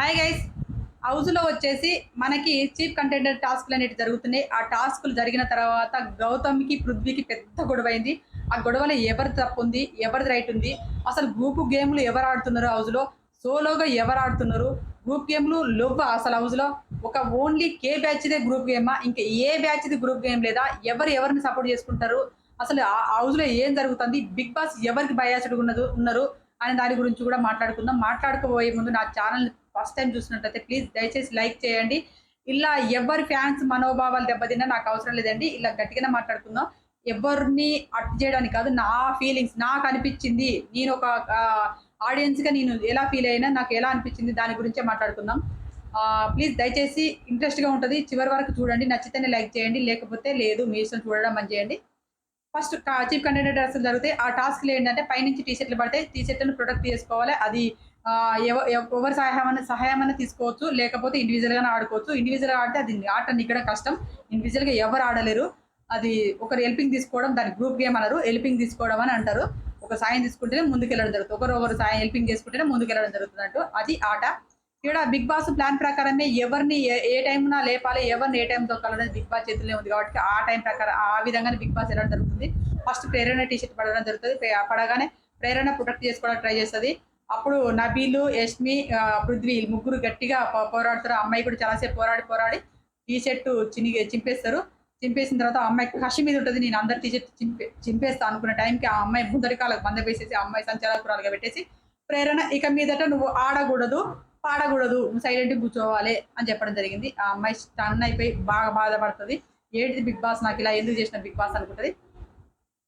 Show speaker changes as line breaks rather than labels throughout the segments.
Hi guys. హౌస్‌లో వచ్చేసి మనకి చీఫ్ కంటెండర్ టాస్క్‌లు అనేటివి జరుగుతున్నాయి. ఆ టాస్క్‌లు జరిగిన తర్వాత గౌతమ్‌కి, పృథ్వీకి పెద్ద గొడవైంది. ఆ గొడవలో ఎవరిది తప్పుంది? ఎవరిది రైట్ ఉంది? అసలు గ్రూప్ గేమ్‌లు ఎవరు ఆడుతున్నారు హౌస్‌లో? సోలోగా ఎవరు ఆడుతున్నారు? గ్రూప్ గేమ్‌లు లెవ్వా అసలు హౌస్‌లో? ఒక ఓన్లీ కే బ్యాచ్‌దే గ్రూప్ గేమా? ఇంకా ఏ బ్యాచ్‌ది గ్రూప్ గేమ్ లేదా? ఎవరు ఎవరిని సపోర్ట్ చేసుకుంటారు? అసలు ఆ హౌస్‌లో ఏం జరుగుతుంది? బిగ్ బాస్ ఎవరికి బయాస్డ్ ఉన్నారు అనే దాని గురించి కూడా మాట్లాడుకుందాం. మాట్లాడుకోబోయే ముందు నా ఛానెల్‌ని ఫస్ట్ టైం చూసినట్టయితే ప్లీజ్ దయచేసి లైక్ చేయండి. ఇలా ఎవరి ఫ్యాన్స్ మనోభావాలు దెబ్బతిన్నా నాకు అవసరం లేదండి. ఇలా గట్టిగానే మాట్లాడుకుందాం. ఎవరిని అట్ చేయడానికి కాదు. నా ఫీలింగ్స్ నాకనిపిచ్చింది. నేనొక ఆడియన్స్‌గా నేను ఎలా ఫీల్ అయినా, నాకు ఎలా అనిపిచ్చింది దాని గురించే మాట్లాడుకుందాం. ప్లీజ్ దయచేసి ఇంట్రెస్ట్‌గా ఉంటది. చివరి వరకు చూడండి. నచ్చితేనే లైక్ చేయండి. లేకపోతే లేదు. మీ ఇష్టం చూడడం బంద్ చేయండి. ఫస్ట్ చీఫ్ కంటెండర్ టాస్క్‌లు జరుగుతాయి. ఆ టాస్క్‌లు ఏంటంటే పైనుంచి టీ షర్ట్‌లు పడతాయి. టీ షర్ట్‌లను ప్రొటెక్ట్ చేసుకోవాలి. అది ఎవరి సహాయమన్నా తీసుకోవచ్చు. లేకపోతే ఇండివిడ్యువల్‌గానే ఆడుకోవచ్చు. ఇండివిడ్యువల్‌గా ఆడితే అది ఆట నిగ్గడం కష్టం. ఇండివిడ్యువల్‌గా ఎవరు ఆడలేరు. అది ఒకరు హెల్పింగ్ తీసుకోవడం దాన్ని గ్రూప్ గేమ్ అనరు. హెల్పింగ్ తీసుకోవడం అని అంటారు. ఒక సాయం తీసుకుంటేనే ముందుకెళ్ళడం జరుగుతుంది. ఒకరు సాయం హెల్పింగ్ చేసుకుంటేనే ముందుకెళ్ళడం జరుగుతుందంటూ అది ఆట. ఈడ బిగ్ బాస్ ప్లాన్ ప్రకారమే ఎవరిని ఏ టైంన లేపాలి, ఎవరిని ఏ టైం తొక్కాలనేది బిగ్ బాస్ చేతుల్లోనే ఉంది కాబట్టి ఆ టైం ప్రకారం ఆ విధంగానే బిగ్ బాస్ వెళ్ళడం జరుగుతుంది. ఫస్ట్ ప్రేరణ టీ షర్ట్ పడడం జరుగుతుంది. పడగానే ప్రేరణ ప్రొటెక్ట్ చేసుకోవడానికి ట్రై చేస్తది. అప్పుడు నబీలు, యష్మి, పృథ్వీ ముగ్గురు గట్టిగా పోరాడుతారు. ఆ అమ్మాయి కూడా చాలాసేపు పోరాడి టీ షర్ట్ చింపేస్తారు. చింపేసిన తర్వాత ఆ అమ్మాయికి కసి మీద ఉంటుంది. నేను అందరి టీ షర్ట్ చింపేస్తా అనుకున్న టైంకి ఆ అమ్మాయి ముందరికాలకు బంద వేసేసి ఆ అమ్మాయి సంచాలకురాలుగా పెట్టేసి ప్రేరణ ఇక మీదట నువ్వు ఆడకూడదు, పాడకూడదు, నువ్వు సైలెంట్‌గా కూర్చోవాలి అని చెప్పడం జరిగింది. ఆ అమ్మాయి స్టన్ అయిపోయి బాగా బాధపడుతది. ఏంటిది బిగ్ బాస్ నాకు ఇలా ఎందుకు చేసిన బిగ్ బాస్ అనుకుంటది.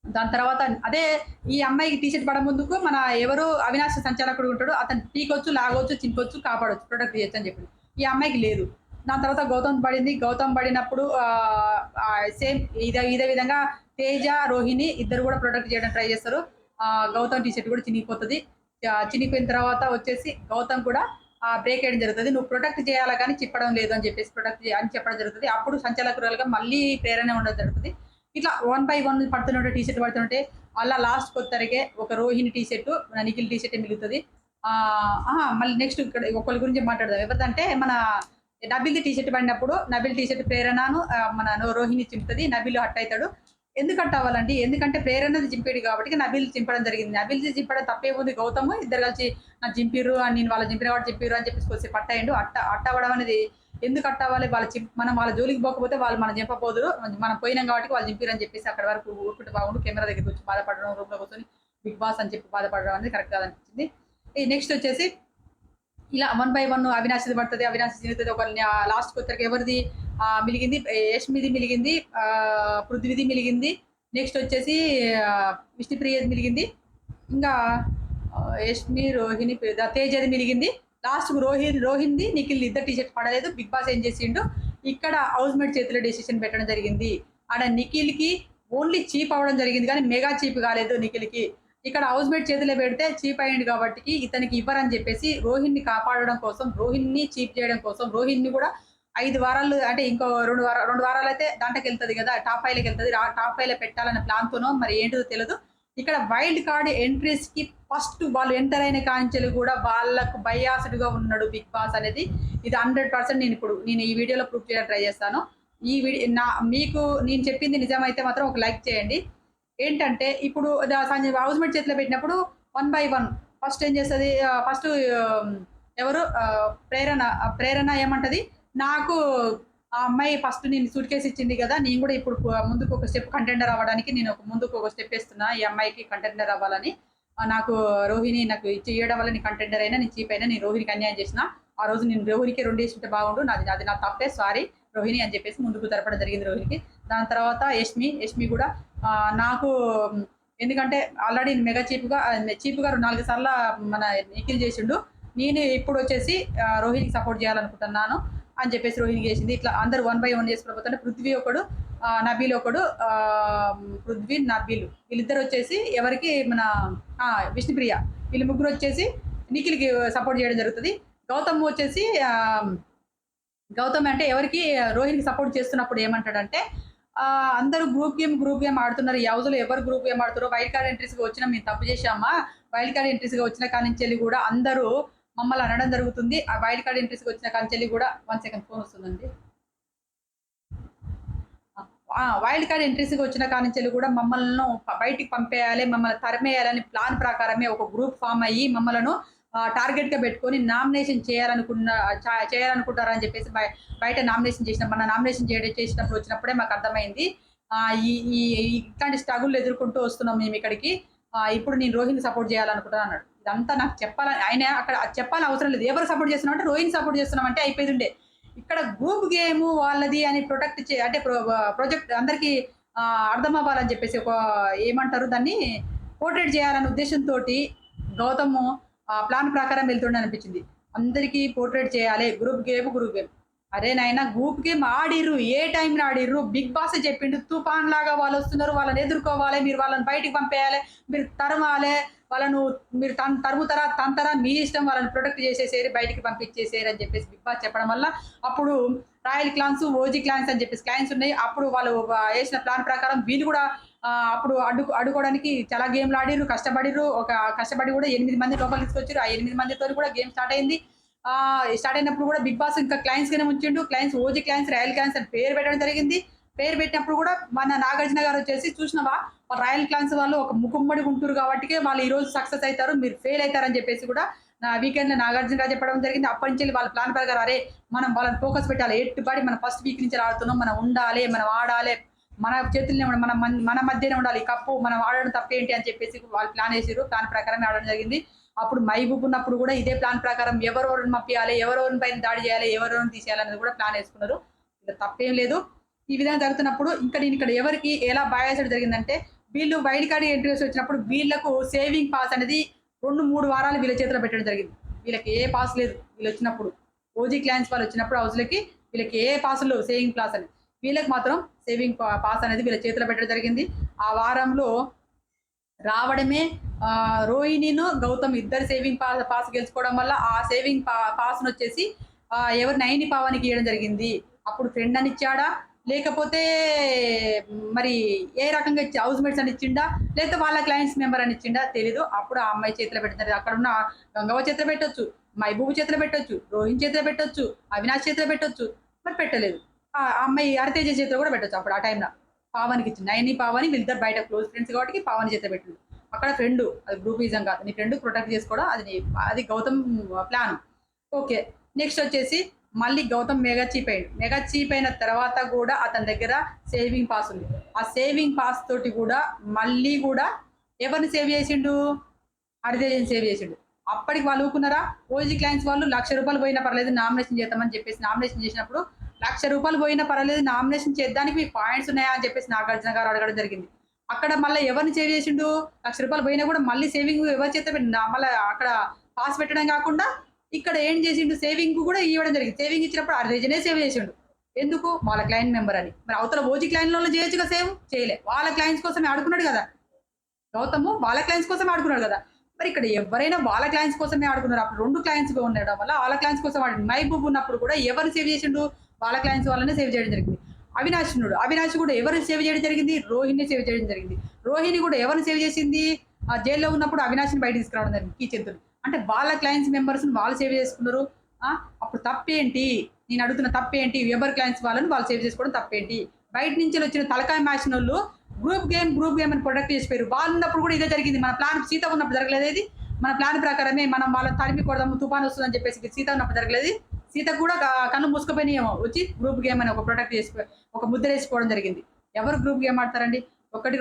దాని తర్వాత అదే ఈ అమ్మాయికి టీ షర్ట్ పడముందుకు మన ఎవరు అవినాష్ సంచాలకుడు ఉంటాడు. అతను పీకొచ్చు, లాగొచ్చు, చింపొచ్చు, కాపాడొచ్చు, ప్రొటెక్ట్ చేయొచ్చు అని చెప్పింది. ఈ అమ్మాయికి లేదు. దాని తర్వాత గౌతమ్ పడింది. గౌతమ్ పడినప్పుడు సేమ్ ఇదే విధంగా తేజ, రోహిణి ఇద్దరు కూడా ప్రొటెక్ట్ చేయడానికి ట్రై చేస్తారు. గౌతమ్ టీ షర్ట్ కూడా చినిగిపోతది. చినిగిపోయిన తర్వాత వచ్చేసి గౌతమ్ కూడా బ్రేక్ వేయడం జరుగుతది. నువ్వు ప్రొటెక్ట్ చేయాలా గానీ చిప్పడం లేదు అని చెప్పేసి అని చెప్పడం జరుగుతది. అప్పుడు సంచాలకురాలుగా మళ్ళీ ప్రేరణ ఉండడం జరుగుతది. ఇట్లా వన్ బై వన్ పడుతుంటే టీ షర్ట్ పడుతుంటే అలా లాస్ట్ కొత్తరికే ఒక Rohini T shirt Nikhil T shirt మిగులుతుంది. మళ్ళీ నెక్స్ట్ ఇక్కడ ఒకరి గురించి మాట్లాడదాం. ఎవరిదంటే మన నబిల్ టీ షర్ట్ పడినప్పుడు నబిల్ టీ షర్ట్ ప్రేరణను మన రోహిణి చింపుతుంది. నబిల్ హట్ అవుతాడు. ఎందుకు హట్ అవ్వాలండి? ఎందుకంటే ప్రేరణది చింపాడు కాబట్టి నబిల్ చింపడం జరిగింది. నబిల్ చింపడం తప్పేముంది. గౌతమ్ ఇద్దరు కలిసి నాకు చింపిర్రు అని నేను వాళ్ళ చింపిన వాడు చింపిర్రు అని చెప్పేసి కొద్దిసేపు అట్టయిండు. అట్ట అవ్వడం అనేది ఎందుకు అట్టవ్వాలి? మనం వాళ్ళ జోలికి పోకపోతే వాళ్ళు మనం చింపపోదురు. మనం పోయినాం కాబట్టి వాళ్ళు చింపిరని చెప్పేసి అక్కడి వరకు ఊరుకుంటే బాగుండు. కెమెరా దగ్గరికి వచ్చి బాధపడడం, రూమ్‌లో కూర్చొని బిగ్ బాస్ అని చెప్పి బాధపడడం అనేది కరెక్ట్ కాదనిపించింది. ఈ నెక్స్ట్ వచ్చేసి ఇలా వన్ బై వన్ అవినాష్‌ది పడతది. అవినాష్ చినుగుతది. ఒకళ్ళని లాస్ట్‌కి వచ్చరికి ఎవరిది మిలిగింది యష్మిది మిలిగింది. పృథ్వీది మిలిగింది. నెక్స్ట్ వచ్చేసి విష్ణుప్రియది మిలిగింది. ఇంకా యష్మి, రోహిణి, తేజది మిలిగింది. లాస్ట్‌కి రోహిన్‌ది, నిఖిల్‌ది ఇద్దరు టీ షర్ట్ పడలేదు. బిగ్ బాస్ ఏం చేసిండు, ఇక్కడ హౌస్‌మేట్ చేతిలో డెసిషన్ పెట్టడం జరిగింది. ఆడ నిఖిల్‌కి ఓన్లీ చీప్ అవ్వడం జరిగింది కానీ మెగా చీప్ కాలేదు నిఖిల్‌కి. ఇక్కడ హౌస్‌మేట్ చేతిలో పెడితే చీప్ అయ్యిండు కాబట్టి ఇతనికి ఇవ్వరని చెప్పేసి రోహిన్‌ని కాపాడడం కోసం, రోహిన్‌ని చీప్ చేయడం కోసం, రోహిన్‌ని కూడా 5 వారాలు అంటే ఇంకో 2 వారాలైతే దాంట్లోకెళ్తది కదా! టాప్ 5 లోకెళ్తది. టాప్ 5 లో పెట్టాలన్న ప్లాన్‌తోనో మరి ఏంటిదో తెలదు. ఇక్కడ వైల్డ్ కార్డ్ ఎంట్రీస్‌కి ఫస్ట్ వాళ్ళు ఎంటర్ అయిన కాంచెలు కూడా వాళ్ళకు బయాస్డ్‌గా ఉన్నాడు బిగ్ బాస్ అనేది. ఇది 100% నేను ఈ వీడియోలో ప్రూవ్ చేయడానికి ట్రై చేస్తాను. ఈ వీడియో మీకు నేను చెప్పింది నిజమైతే మాత్రం ఒక లైక్ చేయండి. ఏంటంటే ఇప్పుడు హౌస్‌మేట్ చేతిలో పెట్టినప్పుడు వన్ బై వన్ ఫస్ట్ ఏం చేస్తది ఫస్ట్ ఎవరు ప్రేరణ ఏమంటది? నాకు ఆ అమ్మాయి ఫస్ట్ నేను సూట్‌కేస్ ఇచ్చింది గదా! నేను గూడా ఇప్పుడు ముందుకు ఒక స్టెప్ కంటెండర్ అవ్వడానికి నేను ముందుకు ఒక స్టెప్ ఏస్తున్నా. ఈ అమ్మాయికి కంటెండర్ అవ్వాలని. నాకు రోహిణి నాకు ఇయ్యడం వల్ల నేను కంటెండర్ అయినా, నేను చీప్ అయినా, నేను రోహిణికి అన్యాయం చేసిన. ఆ రోజు నేను రోహిణికి 2 ఏసుంటే బాగుండు. అది నా తప్పే సారీ రోహిణి అని చెప్పేసి ముందుకు జరపడం జరిగింది రోహిణికి. దాని తర్వాత యష్మి గూడా నాకు ఎందుకంటే ఆల్రెడీ మెగా చీప్‌గా 4 సార్ల మన నిఖిల్ చేసిండు. నేను ఇప్పుడొచ్చేసి రోహిణికి సపోర్ట్ చేయాలనుకుంటున్నాను అని చెప్పేసి రోహిణి చేసింది. ఇట్లా అందరూ వన్ బై వన్ చేసుకుంటూ పోతుంటే పృథ్వీ ఒకడు, నబీల్ ఒకడు, పృథ్వీ, నబీల్ వీళ్ళిద్దరు వచ్చేసి ఎవరికి మన విష్ణుప్రియ వీళ్ళు ముగ్గురు వచ్చేసి నిఖిల్‌కి సపోర్ట్ చేయడం జరుగుతది. గౌతమ్ వచ్చేసి గౌతమ్ అంటే ఎవరికి రోహిణికి సపోర్ట్ చేస్తున్నప్పుడు ఏమంటాడంటే అందరూ గ్రూప్ గేమ్ ఆడుతున్నారు. ఈ హౌస్‌లో ఎవరు గ్రూప్ గేమ్ ఆడుతారో వైల్డ్ కార్డ్ ఎంట్రీస్‌గా వచ్చినా మేము తప్పు చేశామా? వైల్డ్ కార్డ్ ఎంట్రీస్‌గా వచ్చిన కాడి నుంచెల్లి కూడా అందరూ మమ్మల్ని అనడం జరుగుతుంది. ఆ వైల్డ్ కార్డ్ ఎంట్రీస్‌కి వచ్చిన కంచెల్లి కూడా 1 సెకండ్ ఫోన్ వస్తుందండి. వైల్డ్ కార్డ్ ఎంట్రీస్‌కి వచ్చిన కానించెల్లి కూడా మమ్మల్ని బయటికి పంపేయాలి, మమ్మల్ని తరిమేయాలని ప్లాన్ ప్రకారమే ఒక గ్రూప్ ఫార్మ్ అయ్యి మమ్మలను టార్గెట్‌గా పెట్టుకొని నామినేషన్ చేయాలనుకుంటారని చెప్పేసి బయట నామినేషన్ చేసిన మన నామినేషన్ చేసినప్పుడు వచ్చినప్పుడే మాకర్థమైంది. ఈ ఈ ఇట్లాంటి స్ట్రగుల్ ఎదుర్కొంటూ వస్తున్నాం మేమిక్కడికి. ఇప్పుడు నేను రోహిత్‌ని సపోర్ట్ చేయాలనుకుంటున్నా అన్నాడు. ఇదంతా నాకు ఆయన అక్కడ చెప్పాలని అవసరం లేదు. ఎవరు సపోర్ట్ చేస్తున్నాం అంటే రోహిత్‌ని సపోర్ట్ చేస్తున్నాం అంటే అయిపోతుండే. ఇక్కడ గ్రూప్ గేమ్ వాళ్ళది అని ప్రొటెక్ట్ అంటే ప్రొజెక్ట్ అందరికి అర్థం అవ్వాలని చెప్పేసి ఒక ఏమంటారు దాన్ని పోర్ట్రేట్ చేయాలనే ఉద్దేశంతోటి గౌతమ్ ప్లాన్ ప్రకారం వెళ్తుండే అనిపించింది. అందరికీ పోర్ట్రేట్ చేయాలి. Group game, group game. అరే నాయనా గ్రూప్ గేమ్ ఆడిర్రు. ఏ టైంలో ఆడిర్రు? బిగ్ బాస్ చెప్పిండు. తుఫాన్ లాగా వాళ్ళు వస్తున్నారు. వాళ్ళని ఎదుర్కోవాలి. మీరు వాళ్ళని బయటికి పంపేయాలి. మీరు తరమాలి. వాళ్ళను మీరు తరుముతారా, తంతారా మీ ఇష్టం. వాళ్ళని ప్రొటెక్ట్ చేసేసేరి, బయటికి పంపించేసేరు అని చెప్పేసి బిగ్ బాస్ చెప్పడం వల్ల అప్పుడు రాయల్ క్లాన్స్, ఓజీ క్లాన్స్ అని చెప్పేసి క్లాన్స్ ఉన్నాయి. అప్పుడు వాళ్ళు వేసిన ప్లాన్ ప్రకారం వీళ్ళు కూడా అప్పుడు అడ్డుకోవడానికి చాలా గేమ్లు ఆడిర్రు, కష్టపడిర్రు. కష్టపడి కూడా 8 మంది లోపలికి తీసుకొచ్చారు. ఆ 8 మందితో కూడా గేమ్ స్టార్ట్ అయింది. స్టార్ట్ అయినప్పుడు కూడా బిగ్ బాస్ ఇంకా క్లయింట్స్ గానే ఉంచిండు. Clients OG clients, royal clients అని పేరు పెట్టడం జరిగింది. పేరు పెట్టినప్పుడు కూడా మన నాగార్జున గారు వచ్చేసి చూసినవా రాయల్ క్లాన్స్ వాళ్ళు ఒక ముకుమ్మడి ఉంటురు కాబట్టి వాళ్ళు ఈ రోజు సక్సెస్ అవుతారు, మీరు ఫెయిల్ అవుతారని చెప్పేసి కూడా వీకెండ్ లో నాగార్జున గారు చెప్పడం జరిగింది. అప్పటి నుంచి వాళ్ళ ప్లాన్ ప్రకారం అరే మనం వాళ్ళని ఫోకస్ పెట్టాలి, ఎట్టుబడి మనం ఫస్ట్ వీక్ నుంచి ఆడుతున్నాం, మనం ఉండాలి, మనం ఆడాలి, మన చేతుల్ని మన మధ్యనే ఉండాలి, కప్పు మనం ఆడడం తప్పేంటి అని చెప్పేసి వాళ్ళు ప్లాన్ వేసారు. ప్లాన్ ప్రకారం ఆడడం జరిగింది. అప్పుడు మహబూబ్ ఉన్నప్పుడు కూడా ఇదే ప్లాన్ ప్రకారం ఎవరెవరిని మప్పియాలి, ఎవరెవరిని పైన దాడి చేయాలి, ఎవరెవరిని తీసేయాలి అనేది కూడా ప్లాన్ వేసుకున్నారు. ఇక తప్పేం లేదు. ఈ విధంగా జరుగుతున్నప్పుడు ఇంకా నేను ఇక్కడ ఎవరికి ఎలా బాయాసడం జరిగిందంటే వీళ్ళు వైల్డ్ కార్డ్ ఎంట్రీస్ వచ్చినప్పుడు వీళ్ళకు సేవింగ్ పాస్ అనేది 2-3 వారాలు వీళ్ళ చేతిలో పెట్టడం జరిగింది. వీళ్ళకి ఏ పాస్ లేదు. వీళ్ళు వచ్చినప్పుడు ఓజీ క్లాన్స్ వాళ్ళు వచ్చినప్పుడు హౌస్లకి వీళ్ళకి ఏ పాస్ లేవు సేవింగ్ పాస్ అని. వీళ్ళకి మాత్రం సేవింగ్ పాస్ అనేది వీళ్ళ చేతిలో పెట్టడం జరిగింది. ఆ వారంలో రావడమే రోహిణిను గౌతమ్ ఇద్దరు సేవింగ్ పాస్ గెలుచుకోవడం వల్ల ఆ సేవింగ్ పాస్ను వచ్చేసి ఎవరు నైని పావానికి ఇవ్వడం జరిగింది. అప్పుడు ఫ్రెండ్ అని ఇచ్చాడా, లేకపోతే మరి ఏ రకంగా ఇచ్చి హౌస్ మేట్స్ అని ఇచ్చిండా, లేకపోతే వాళ్ళ క్లయింట్స్ మెంబర్ అని ఇచ్చిండా తెలీదు. అప్పుడు ఆ అమ్మాయి చేతిలో పెడతారు. అక్కడ ఉన్న గంగవ్వ చేతిలో పెట్టొచ్చు, మహబూబ్ చేతిలో పెట్టొచ్చు, రోహిణ్ చేతిలో పెట్టొచ్చు, అవినాష్ చేతిలో పెట్టొచ్చు. మరి పెట్టలేదు. ఆ అమ్మాయి హరితేజ చేతిలో కూడా పెట్టొచ్చు. అప్పుడు ఆ టైంలో పావనికి ఇచ్చింది. నైని పావని వీళ్ళిద్దరు బయట క్లోజ్ ఫ్రెండ్స్ కాబట్టి పావని చేతిలో పెట్టింది. అక్కడ ఫ్రెండ్, అది గ్రూపిజం కాదు. నీ ఫ్రెండ్ ప్రొటెక్ట్ చేసుకోవడం అది గౌతమ్ ప్లాన్. ఓకే. నెక్స్ట్ వచ్చేసి మళ్ళీ గౌతమ్ మెగా చీప్ అయ్యాడు. మెగా చీప్ అయిన తర్వాత కూడా అతని దగ్గర సేవింగ్ పాస్ ఉంది. ఆ సేవింగ్ పాస్ తోటి కూడా మళ్ళీ కూడా ఎవరిని సేవ్ చేసిండు? హరితేజని సేవ్ చేసిండు. అప్పటికి వాళ్ళు ఊరుకున్నారా? ఓజీ క్లయింట్స్ వాళ్ళు ₹1,00,000 పోయినా పర్లేదు నామినేషన్ చేద్దామని చెప్పేసి నామినేషన్ చేసినప్పుడు ₹1,00,000 పోయినా పర్వాలేదు నామినేషన్ చేద్దానికి మీకు పాయింట్స్ ఉన్నాయా అని చెప్పేసి నాగార్జున గారు అడగడం జరిగింది. అక్కడ మళ్ళీ ఎవరిని సేవ్ చేసిండు? ₹1,00,000 పోయినా కూడా మళ్ళీ సేవింగ్ ఎవరి చేత మళ్ళీ అక్కడ పాస్ పెట్టడం కాకుండా ఇక్కడ ఏం చేసిండు? సేవింగ్ కూడా ఇవ్వడం జరిగింది. సేవింగ్ ఇచ్చినప్పుడు ఆ రీజనే సేవ్ చేసిండు. ఎందుకు? వాళ్ళ క్లయింట్ మెంబర్ అని. మరి అవతల ఓజీ క్లయింట్‌లలో చేయొచ్చుగా సేవ్. చేయలే. వాళ్ళ క్లయింట్స్ కోసమే ఆడుకున్నాడు కదా! గౌతము వాళ్ళ క్లయింట్స్ కోసమే ఆడుకున్నాడు కదా! మరి ఇక్కడ ఎవరైనా వాళ్ళ క్లయింట్స్ కోసమే ఆడుకున్నారు. అప్పుడు 2 క్లయింట్స్‌గా ఉండడం వల్ల వాళ్ళ క్లయింట్స్ కోసం ఆడిండు. మహబూబ్ ఉన్నప్పుడు కూడా ఎవరిని సేవ్ చేసిండు? వాళ్ళ క్లయింట్స్ వాళ్ళనే సేవ్ చేయడం జరిగింది. అవినాష్ ఉన్నాడు. అవినాష్ కూడా ఎవరిని సేవ్ చేయడం జరిగింది? రోహిణిని సేవ్ చేయడం జరిగింది. రోహిణి కూడా ఎవరిని సేవ్ చేసింది? జైల్‌లో ఉన్నప్పుడు అవినాష్‌ని బయటికి తీసుకురావడం జరిగింది కీచెంతుని. అంటే వాళ్ళ క్లయింట్స్ మెంబర్స్‌ని వాళ్ళు సేవ్ చేసుకున్నారు. అప్పుడు తప్పేంటి? నేను అడుగుతున్న తప్పేంటి? ఎవరి క్లయింట్స్ వాళ్ళని వాళ్ళు సేవ్ చేసుకోవడం తప్పేంటి? బయట నుంచి వచ్చిన తలకాయ మ్యాచ్‌నోళ్ళు గ్రూప్ గేమ్ అని ప్రొటెక్ట్ చేసిపోయారు. వాళ్ళు ఉన్నప్పుడు కూడా ఇదే జరిగింది. మన ప్లాన్ సీత ఉన్నప్పుడు జరగలేదు ఇది. మన ప్లాన్ ప్రకారమే మనం వాళ్ళని తరిమి కొడదాము, తుఫాన్ వస్తుందని చెప్పేసి సీత ఉన్నప్పుడు జరగలేదు. సీతకు కూడా కన్ను మూసుకుపోయినాయేమో వచ్చి గ్రూప్ గేమ్ అని ఒక ప్రొటెక్ట్ చేసి ఒక ముద్ర వేసుకోవడం జరిగింది. ఎవరు గ్రూప్ గేమ్ ఆడతారండి? ఒకటి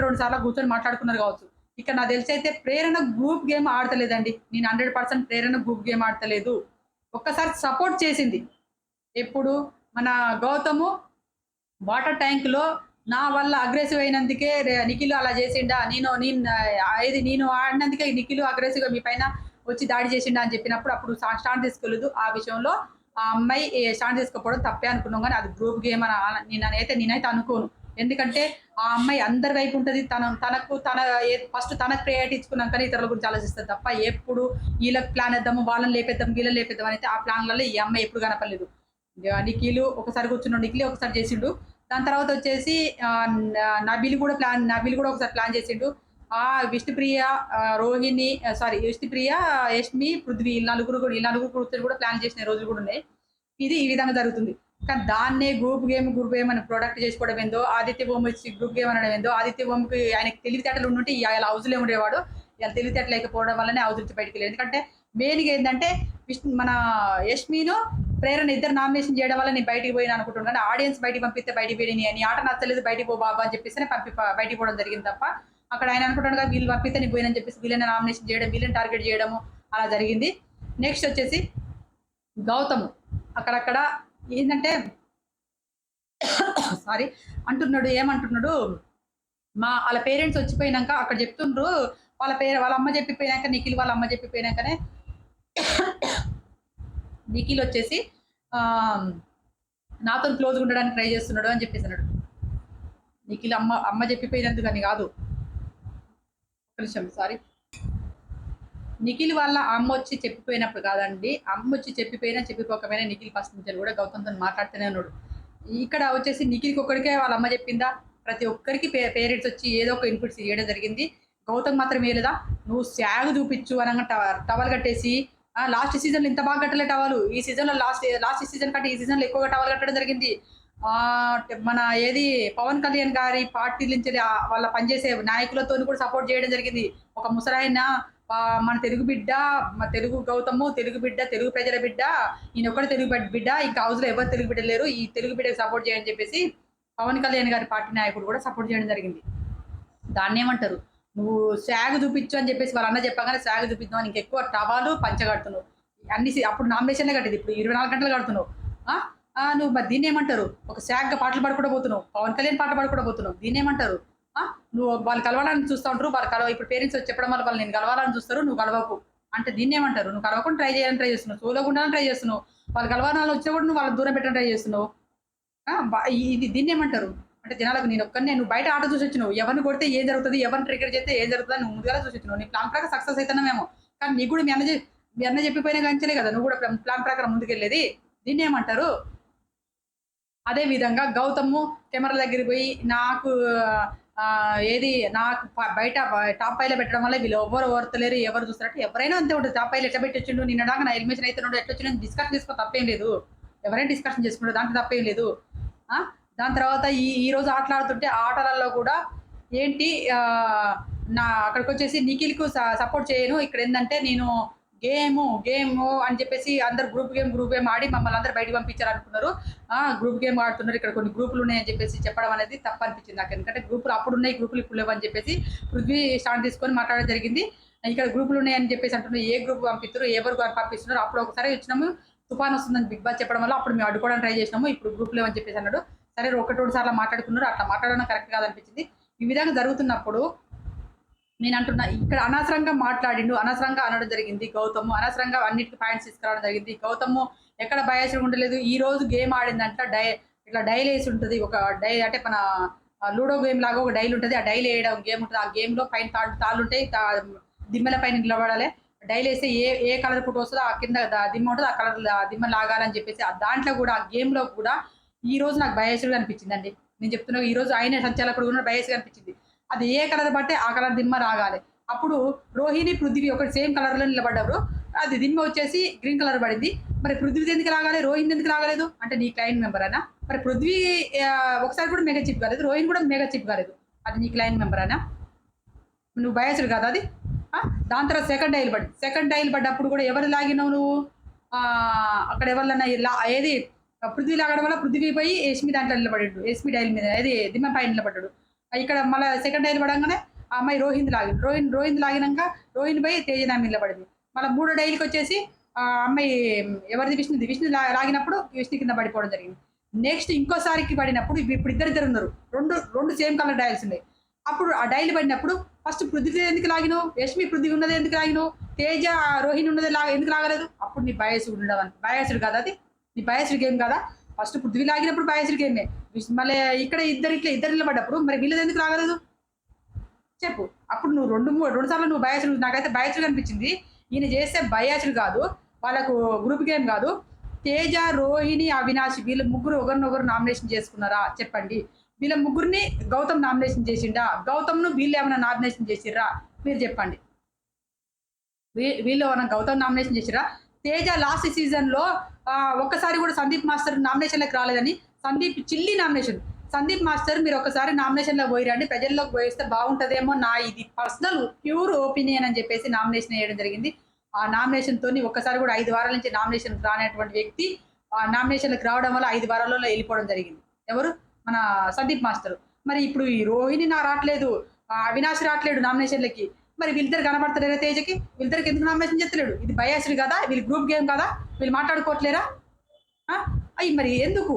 రెండు సార్లు కూర్చొని మాట్లాడుకున్నారు కావచ్చు. ఇక్కడ నాకు తెలిసి అయితే ప్రేరణ గ్రూప్ గేమ్ ఆడతలేదండి. నేను 100% ప్రేరణ గ్రూప్ గేమ్ ఆడతలేదు. ఒక్కసారి సపోర్ట్ చేసింది. ఎప్పుడు? మన గౌతము వాటర్ ట్యాంక్‌లో నా వల్ల అగ్రెసివ్ అయినందుకే నిఖిల్ అలా చేసిండా? నేను ఆడినందుకే నిఖిల్ అగ్రెసివ్‌గా మీ పైన వచ్చి దాడి చేసిండా అని చెప్పినప్పుడు అప్పుడు స్టాండ్ తీసుకోలేదు. ఆ విషయంలో ఆ అమ్మాయి స్టాండ్ తీసుకోకపోవడం తప్పే అనుకున్నాం గానీ అది గ్రూప్ గేమ్ అని నేనైతే అనుకోను. ఎందుకంటే ఆ అమ్మాయి అందరి వైపు ఉంటది. ఫస్ట్ తనకు ప్రయారిటీ ఇచ్చుకున్నాకనే ఇతరుల గురించి ఆలోచిస్తది తప్ప ఎప్పుడు వీళ్ళకి ప్లాన్ ఏద్దాము, వాళ్ళని లేపేద్దాం, వీళ్ళని లేపేద్దాం అయితే ఆ ప్లాన్‌లలో ఈ అమ్మాయి ఎప్పుడు కనపడలేదు. నిఖిల్ ఒకసారి కూర్చున్నాడు. నిఖిల్ ఒకసారి చేసిండు. దాని తర్వాత వచ్చేసి నబీల్ కూడా ఒకసారి ప్లాన్ చేసిండు. ఆ విష్ణుప్రియ, రోహిణి, సారీ విష్ణుప్రియ, యష్మి, పృథ్వీ ఈ నలుగురు కూర్చొని కూడా ప్లాన్ చేసిన రోజులు కూడా ఉన్నాయి. ఇది ఈ విధంగా జరుగుతుంది. కానీ దాన్నే గ్రూప్ గేమ్ అని ప్రొడక్ట్ చేసుకోవడం ఏందో, ఆదిత్య ఓం వచ్చి గ్రూప్ గేమ్ అనడం ఏందో, ఆదిత్య ఓంకి ఆయనకి తెలివితేటలు ఉండుంటే ఇలా హౌస్‌లో ఉండేవాడు. ఇలా తెలివితేటలు లేకపోవడం వల్లనే హౌస్ నుంచి బయటికెళ్ళాడు. ఎందుకంటే మెయిన్‌గా ఏందంటే మన యష్మిను, ప్రేరణ ఇద్దరు నామినేషన్ చేయడం వల్ల నేను బయటికి పోయినా అనుకుంటున్నాను. కానీ ఆడియన్స్ బయటికి పంపిస్తే బయటికి పోయి నీ ఆట నచ్చలేదు బయటికి పో బాబు అని చెప్పేసి బయటికి పోవడం జరిగింది తప్ప, అక్కడ ఆయన అనుకుంటాడు కదా వీళ్ళు పంపిస్తే నేను పోయినని చెప్పేసి వీళ్ళని నామినేషన్ చేయడం, వీళ్ళని టార్గెట్ చేయడము అలా జరిగింది. నెక్స్ట్ వచ్చేసి గౌతమ్ అక్కడక్కడ ఏంటంటే సారీ అంటున్నాడు, ఏమంటున్నాడు, వాళ్ళ పేరెంట్స్ వచ్చిపోయినాక అక్కడ చెప్తుండ్రు, వాళ్ళ అమ్మ చెప్పిపోయినాక, నిఖిల్ వాళ్ళ అమ్మ చెప్పిపోయినాకనే నిఖిల్ వచ్చేసి నాతో క్లోజ్గా ఉండడానికి ట్రై చేస్తున్నాడు అని చెప్పేసి అన్నాడు. నిఖిల్ అమ్మ చెప్పిపోయినందుకు అని కాదు, ఒక నిమిషం సారీ, నిఖిల్ వాళ్ళ అమ్మ వచ్చి చెప్పిపోయినప్పుడు కాదండి, అమ్మ వచ్చి చెప్పిపోకపోయినా నిఖిల్ ఫస్ట్ నుంచి కూడా గౌతమ్తో మాట్లాడుతూనే ఉన్నాడు. ఇక్కడ వచ్చేసి నిఖిల్కి ఒక్కడికే వాళ్ళ అమ్మ చెప్పిందా, ప్రతి ఒక్కరికి పేరెంట్స్ వచ్చి ఏదో ఒక ఇన్పుట్స్ ఇవ్వడం జరిగింది. గౌతమ్ మాత్రం ఏలేదా, నువ్వు శాగ్ చూపించు అనగా టవల్ కట్టేసి, లాస్ట్ సీజన్లో ఇంత బాగా కట్టలే టవలు, ఈ సీజన్లో లాస్ట్ సీజన్ కంటే ఈ సీజన్లో ఎక్కువగా టవల్ కట్టడం జరిగింది. మన ఏది పవన్ కళ్యాణ్ గారి పార్టీ నుంచి వాళ్ళ పనిచేసే నాయకులతో కూడా సపోర్ట్ చేయడం జరిగింది. ఒక ముసరాయన మన తెలుగు బిడ్డ, మన తెలుగు గౌతము, తెలుగు బిడ్డ, తెలుగు ప్రజల బిడ్డ, ఈయన ఒక్కడే తెలుగు బిడ్డ, ఇంకా హౌస్లో ఎవరు తెలుగు బిడ్డ లేరు, ఈ తెలుగు బిడ్డకి సపోర్ట్ చేయని చెప్పేసి పవన్ కళ్యాణ్ గారి పార్టీ నాయకుడు కూడా సపోర్ట్ చేయడం జరిగింది. దాన్ని ఏమంటారు, నువ్వు శాగ్ చూపించు అని చెప్పేసి వాళ్ళ అన్న చెప్పగానే శాగ్ చూపిద్దాం అని ఇంకెక్కువ టవాలు పంచగడుతున్నావు. అప్పుడు నామినేషన్లే కట్టేది, ఇప్పుడు 24 గంటలు కడుతున్నావు. నువ్వు మరి దీన్ని ఏమంటారు, ఒక శాగ్గా పాటలు పాడుకుంటూ పోతున్నావు, పవన్ కళ్యాణ్ పాటలు పాడుకుంటూ పోతున్నావు, దీన్ని ఏమంటారు? నువ్వు వాళ్ళు కలవాలని చూస్తూ ఉంటారు, ఇప్పుడు పేరెంట్స్ వచ్చి చెప్పడం వల్ల వాళ్ళు నేను కలవాలని చూస్తారు, నువ్వు కలవకు అంటే దీన్ని ఏమంటారు? నువ్వు కలవకుండా ట్రై చేయాలని ట్రై చేస్తున్నావు, సోలోగా ఉండాలని ట్రై చేస్తున్నావు, వాళ్ళు కలవాలని వచ్చినా కూడా నువ్వు వాళ్ళకి దూరం పెట్టడం ట్రై చేస్తున్నావు. దీన్ని ఏమంటారు అంటే, జనాలకు నేను ఒక్కనే, నువ్వు బయట ఆట చూసి వచ్చినావు, ఎవరిని కొడితే ఏం జరుగుతుంది, ఎవరిని ట్రిగర్ చేస్తే ఏం జరుగుతుంది నువ్వు ముందుగా చూసి వచ్చినావు. నీ ప్లాన్ ప్రకారం సక్సెస్ అవుతున్నామేమో, కానీ నీకు కూడా మీ అన్న చెప్పిపోయినా కంచలే కదా నువ్వు కూడా ప్లాన్ ప్రకారం ముందుకెళ్ళేది. దీన్ని ఏమంటారు? అదే విధంగా గౌతము కెమెరా దగ్గరికి పోయి నాకు నాకు బయట టాప్ పైలో పెట్టడం వల్ల వీళ్ళు ఎవరు ఓర్తలేరు, ఎవరు చూస్తారంటే ఎవరైనా అంతే ఉంటుంది. టాప్ పైలో ఎట్లా పెట్టి వచ్చిండు, నిన్నడాక నా ఎలిమినేషన్ అయితే ఎట్లా వచ్చిండు డిస్కషన్ చేసుకో తప్పేం లేదు, ఎవరైనా డిస్కషన్ చేసుకుంటారు, దాంట్లో తప్పేం లేదు. దాని తర్వాత ఈ రోజు ఆటలాడుతుంటే ఆటలలో కూడా ఏంటి, అక్కడికి వచ్చేసి నిఖిల్కు సపోర్ట్ చేయను, ఇక్కడ ఏంటంటే నేను గేమ్ అని చెప్పేసి అందరు గ్రూప్ గేమ్ ఆడి మమ్మల్ని అందరు బయటకు పంపించాలనుకున్నారు, గ్రూప్ గేమ్ ఆడుతున్నారు, ఇక్కడ కొన్ని గ్రూపులు ఉన్నాయని చెప్పేసి చెప్పడం అనేది తప్పు అనిపించింది నాకు. ఎందుకంటే గ్రూపులు అప్పుడు ఉన్నాయి, గ్రూపులు ఇప్పుడు లేవు అని చెప్పేసి పృథ్వీ స్టాండ్ తీసుకొని మాట్లాడడం జరిగింది. ఇక్కడ గ్రూపులు ఉన్నాయని చెప్పేసి అంటున్నారు, ఏ గ్రూప్ పంపిస్తారు, ఎవరు పంపిస్తున్నారు, అప్పుడు ఒకసారి వచ్చినాము తుఫాన్ వస్తుందని బిగ్ బాస్ చెప్పడం వల్ల అప్పుడు మేము అడ్డుకోవడానికి ట్రై చేసినాము, ఇప్పుడు గ్రూప్ లేవని చెప్పేసి అన్నాడు. సరే 1-2 సార్లు మాట్లాడుకున్నారు, అట్లా మాట్లాడడం కరెక్ట్ కాదనిపించింది. ఈ విధంగా జరుగుతున్నప్పుడు నేను అంటున్నా, ఇక్కడ అనవసరంగా మాట్లాడిండు, అనవసరంగా అనడం జరిగింది గౌతమ్, అనవసరంగా అన్నిటికీ పాయింట్స్ తీసుకురావడం జరిగింది. గౌతమ్ ఎక్కడ బయాస్డ్ ఉండలేదు. ఈ రోజు గేమ్ ఆడిందంట ఇట్లా డైల్ వేసి ఉంటుంది, ఒక అంటే మన లూడో గేమ్ లాగా ఒక డైల్ ఉంటుంది, ఆ డైల్ వేయడం గేమ్ ఉంటుంది. ఆ గేమ్లో పైన తాళ్ళు ఉంటాయి, దిమ్మల పైన నిలబడాలి, డైల్ వేస్తే ఏ కలర్ ఫుట్ వస్తుందో ఆ కింద దిమ్మ ఉంటుంది, ఆ కలర్ దిమ్మ లాగాలని చెప్పేసి దాంట్లో కూడా ఆ గేమ్లో కూడా ఈ రోజు నాకు బయాస్డ్గా అనిపించిందండి. నేను చెప్తున్నా, ఈ రోజు ఆయన సంచాలకుడు కూడా బయాస్గా అనిపించింది. అది ఏ కలర్ బట్టే ఆ కలర్ దిమ్మ రాగాలి. అప్పుడు రోహిణి, పృథ్వీ ఒకటి సేమ్ కలర్లో నిలబడ్డారు, అది దిమ్మ వచ్చేసి గ్రీన్ కలర్ పడింది. మరి పృథ్వీది ఎందుకు రాగాలి, రోహిణి ఎందుకు రాగలేదు అంటే నీ క్లయింట్ మెంబర్ అయినా? మరి పృథ్వీ ఒకసారి కూడా మెగా చిప్ కాలేదు, రోహిణి కూడా మెగా చిప్ కాలేదు, అది నీ క్లయింట్ మెంబర్ అయినా? నువ్వు బయాస్డ్ కాదు అది. దాని తర్వాత సెకండ్ డైల్ పడ్డప్పుడు కూడా ఎవరు లాగినావు నువ్వు? అక్కడ ఎవరినన్నా ఏది పృథ్వీ లాగడం వల్ల పృథ్వీ పోయి యష్మి దాంట్లో నిలబడ్డాడు, యష్మి డైల్ మీద ఏది దిమ్మ పైన నిలబడ్డాడు. ఇక్కడ మళ్ళీ సెకండ్ డైల్ పడంగానే ఆ అమ్మాయి రోహింద్ లాగినాక రోహిణి పోయి తేజ నిలబడింది. మళ్ళీ 3వ డైల్కి వచ్చేసి ఆ అమ్మాయి ఎవరిది విష్ణు లాగినప్పుడు విష్ణు కింద పడిపోవడం జరిగింది. నెక్స్ట్ ఇంకోసారికి పడినప్పుడు ఇప్పుడు ఇద్దరు ఉన్నారు, రెండు సేమ్ కలర్ డైల్స్ ఉన్నాయి. అప్పుడు ఆ డైల్ పడినప్పుడు ఫస్ట్ పృథ్వీ ఎందుకు లాగినావు, యష్మి పృథ్వీ ఉన్నది ఎందుకు లాగినావు, తేజ రోహిణి ఉన్నది ఎందుకు లాగలేదు? అప్పుడు నీ బయాస్డ్ ఉండవని. బయాస్డ్ కాదా అది? నీ బయాస్డ్ గేమ్ కదా. ఫస్ట్ పృథ్వీ లాగినప్పుడు బయాస్డ్ గేమే, మళ్ళీ ఇక్కడ ఇద్దరు నిలబడ్డప్పుడు మరి వీళ్ళది ఎందుకు రాగలేదు చెప్పు. అప్పుడు నువ్వు రెండు సార్లు నువ్వు బయాస్డ్, నాకైతే బయాస్డ్ అనిపించింది. ఈయన చేస్తే బయాస్డ్ కాదు, వాళ్ళకు గ్రూప్ గేమ్ కాదు. తేజ, రోహిణి, అవినాష్ వీళ్ళు ముగ్గురు ఒకరినొకరు నామినేషన్ చేసుకున్నారా చెప్పండి? వీళ్ళ ముగ్గురిని గౌతమ్ నామినేషన్ చేసిండా? గౌతమ్‌ను వీళ్ళేమన్నా నామినేషన్ చేసిర్రా? మీరు చెప్పండి. వీళ్ళు ఏమన్నా గౌతమ్ నామినేషన్ చేసిర్రా? తేజ లాస్ట్ సీజన్‌లో ఒక్కసారి కూడా సందీప్ మాస్టర్ నామినేషన్‌లోకి రాలేదని సందీప్ చిల్లి నామినేషన్. సందీప్ మాస్టర్ మీరు ఒక్కసారి నామినేషన్‌లోకి పోయిరండి. ప్రజల్లోకి పోయిస్తే బాగుంటదేమో ఇది పర్సనల్ ప్యూర్ ఒపీనియన్ అని చెప్పేసి నామినేషన్ ఎయడం జరిగింది. ఆ నామినేషన్‌తోని ఒక్కసారి కూడా 5 వారాల నుంచి నామినేషన్‌కి రానటువంటి వ్యక్తి ఆ నామినేషన్‌లోకి రావడం వల్ల 5 వారాలలో ఎళ్ళిపోవడం జరిగింది. ఎవరు? మన సందీప్ మాస్టర్. మరి ఇప్పుడు ఈ రోహిణి రాట్లేదు. అవినాష్ రాట్లేడు నామినేషన్‌లకి. మరి వీళ్ళిద్దరు కనపడతలేరా తేజకి? వీళ్ళిద్దరికి ఎందుకు నామినేషన్ చేస్తలేడు? ఇది బయాస్డ్ కదా? వీళ్ళు గ్రూప్ గేమ్ కదా? వీళ్ళు మాట్లాడుకోవట్లేరా? మరి ఎందుకు?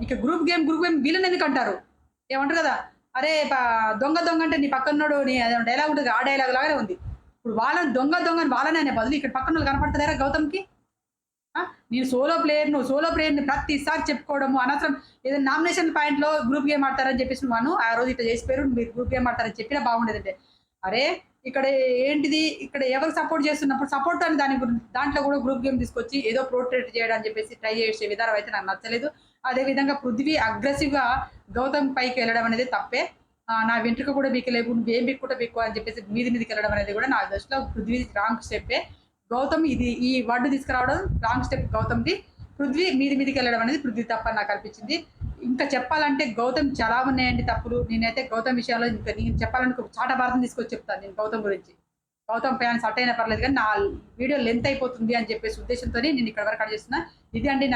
ఇక గ్రూప్ గేమ్ వీళ్ళని ఎందుకు అంటారు? ఏమంటారు కదా! అరే దొంగ దొంగ అంటే నీ పక్కనోడు నీ డైలాగ్ ఉంటది. ఆ డైలాగ్ లాగానే ఉంది. ఇప్పుడు వాళ్ళని దొంగ అని వాళ్ళనే అనే బదులు ఇక్కడ పక్కనోళ్ళు కనపడతలేరా గౌతమ్‌కి? నేను సోలో ప్లేయర్‌ని ప్రతిసారి చెప్పుకోవడము అనవసరం. ఏదైనా నామినేషన్ పాయింట్‌లో గ్రూప్ గేమ్ ఆడతారని చెప్పేసి నువ్వు ఆ రోజు ఇట్లా చేసిపోయారు. మీరు గ్రూప్ గేమ్ ఆడతారని చెప్పినా బాగుండేదంటే. అరే! ఇక్కడ ఏంటిది? ఇక్కడ ఎవరు సపోర్ట్ చేస్తున్నప్పుడు సపోర్ట్ అని దాంట్లో కూడా గ్రూప్ గేమ్ తీసుకొచ్చి ఏదో ప్రొటెక్ట్ చేయడం అని చెప్పేసి ట్రై చేసే విధానం అయితే నాకు నచ్చలేదు. అదే విధంగా పృథ్వీ అగ్రెసివ్‌గా గౌతమ్ పైకి వెళ్ళడం అనేది తప్పే. నా వెంట్రుక కూడా పీకలేవు. నువ్వేం పీక్కుంటే పీక్కో అని చెప్పేసి మీదికెళ్ళడం అనేది కూడా నా దృష్టిలో పృథ్వీ రాంగ్ స్టెప్పే. గౌతమ్ ఈ వర్డ్ తీసుకురావడం రాంగ్ స్టెప్ గౌతమ్‌ది. పృథ్వీ మీదికెళ్ళడం అనేది పృథ్వీ తప్పని నాకు అనిపించింది. ఇంకా చెప్పాలంటే గౌతమ్ చాలా ఉన్నాయండి తప్పులు. నేనైతే గౌతమ్ విషయంలో ఇంకా నేను చెప్పాలంటే ఒక చాట భారతం తీసుకొచ్చి చెప్తాను నేను గౌతమ్ గురించి. గౌతమ్ ఫ్యాన్స్ అట్టయినా పర్లేదు కానీ నా వీడియో లెంత్ అయిపోతుంది అని చెప్పేసి ఉద్దేశంతోనే నేను ఇక్కడ వరకు కట్ చేస్తున్నా. ఇది అండి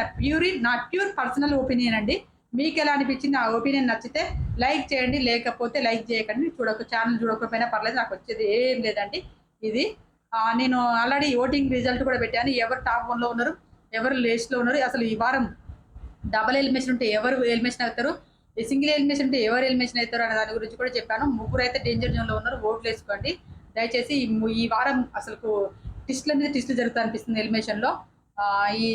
నా ప్యూర్ పర్సనల్ ఒపీనియన్ అండి. మీకెలా అనిపించింది? ఆ ఒపీనియన్ నచ్చితే లైక్ చేయండి. లేకపోతే లైక్ చేయకండి. ఛానల్ చూడకపోయినా పర్లేదు. నాకు వచ్చేది ఏం లేదండి. ఇది నేను ఆల్రెడీ ఓటింగ్ రిజల్ట్ కూడా పెట్టాను. ఎవరు టాప్ 1లో ఉన్నారు? ఎవరు లిస్ట్‌లో ఉన్నారు? అసలు ఈ వారం డబుల్ ఎలిమినేషన్ ఉంటే ఎవరు ఎలిమినేషన్ అవుతారు? సింగిల్ ఎలిమినేషన్ ఉంటే ఎవరు ఎలిమినేషన్ అవుతారు అనే దాని గురించి కూడా చెప్పాను. ముగ్గురైతే డేంజర్ జోన్‌లో ఉన్నారు. ఓట్లేసుకోండి. దయచేసి ఈ వారం అసలుకు ట్విస్ట్‌ల మీద ట్విస్ట్‌లు జరుగుతా అనిపిస్తుంది ఎలిమినేషన్‌లో. ఈ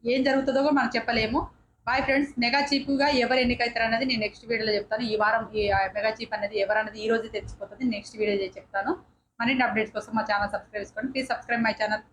ఏం జరుగుతుందో కూడా మనం చెప్పలేము. Bye friends. మెగా చీఫ్‌గా ఎవరు ఎన్నికైతారనేది నేను నెక్స్ట్ వీడియోలో చెప్తాను. ఈ వారం మెగా చీఫ్ అనేది ఎవరనేది ఈ రోజే తెలిసిపోతుంది. నెక్స్ట్ వీడియో చెప్తాను. మరిన్ని అప్డేట్స్ కోసం మా ఛానల్ సబ్స్క్రైబ్ చేసుకోండి. Please subscribe my channel.